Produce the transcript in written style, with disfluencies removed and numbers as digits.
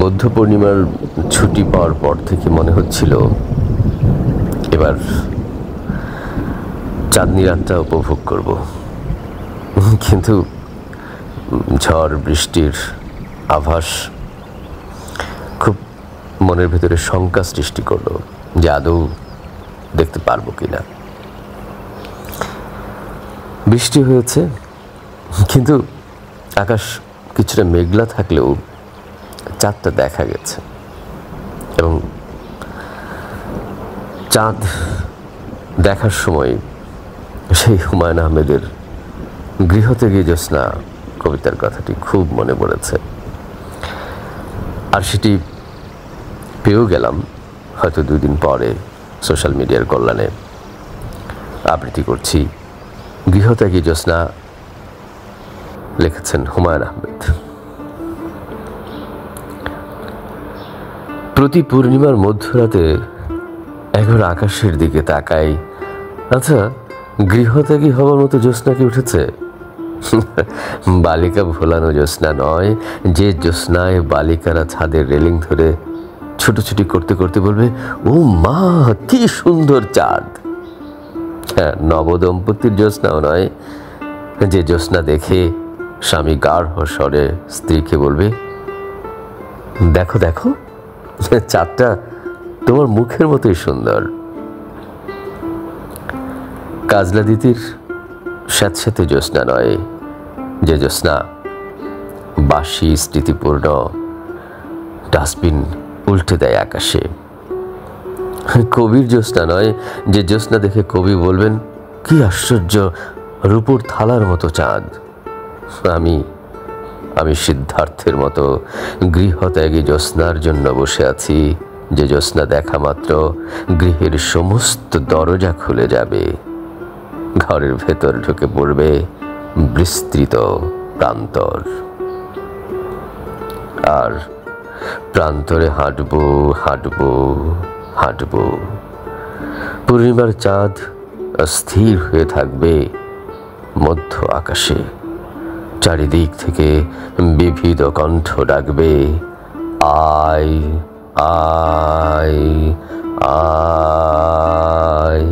বৌদ্ধ পূর্ণিমার ছুটি পাওয়ার পর থেকে মনে হচ্ছিল এবার চাঁদনি রাতটা উপভোগ করব, কিন্তু ঝড় বৃষ্টির আভাস খুব মনের ভেতরে শঙ্কা সৃষ্টি করলো যে আদৌ দেখতে পারবো কিনা। বৃষ্টি হয়েছে, কিন্তু আকাশ কিছুটা মেঘলা থাকলেও চাঁদটা দেখা গেছে এবং চাঁদ দেখার সময় সেই হুমায়ুন আহমেদের গৃহত্যাগী জ্যোৎস্না কবিতার কথাটি খুব মনে পড়েছে। আর সেটি পেয়েও গেলাম হয়তো 2 দিন পরে সোশ্যাল মিডিয়ার কল্যাণে। আবৃত্তি করছি গৃহত্যাগী জ্যোৎস্না, লিখেছেন হুমায়ুন আহমেদ। প্রতি পূর্ণিমার মধ্যরাতে একবার আকাশের দিকে তাকাই, আচ্ছা গৃহত্যাগী হওয়ার মতো জ্যোৎস্না কি উঠেছে? বালিকা ভোলানো জ্যোৎস্না নয়, যে জ্যোৎস্নায় বালিকারা ছাদের রেলিং ধরে ছুটোছুটি করতে করতে বলবে, ও মা কি সুন্দর চাঁদ। হ্যাঁ, নবদম্পতির জ্যোৎস্নাও নয়, যে জ্যোৎস্না দেখে স্বামী গাঢ় স্বরে স্ত্রীকে বলবে, দেখো দেখো চাঁদটা তোমার মুখের মতোই সুন্দর। কাজলা দিদির স্যাঁতস্যাঁতে জ্যোৎস্না নয়, যে জ্যোৎস্না বাসি স্মৃতিপূর্ণ ডাস্টবিন উল্টে দেয় আকাশে। কবির জ্যোৎস্না নয়, যে জ্যোৎস্না দেখে কবি বলবেন, কি আশ্চর্য রূপোর থালার মতো চাঁদ। আমি সিদ্ধার্থের মতো গৃহত্যাগী জ্যোৎস্নার জন্য বসে আছি, যে জ্যোৎস্না দেখা মাত্র গৃহের সমস্ত দরজা খুলে যাবে, ঘরের ভেতর ঢুকে পড়বে বিস্তৃত প্রান্তর, আর প্রান্তরে হাঁটবো হাঁটবো হাঁটবো। পূর্ণিমার চাঁদ স্থির হয়ে থাকবে মধ্য আকাশে, চারিদিক থেকে বিবিধ কণ্ঠ ডাকবে, আয় আয় আয়।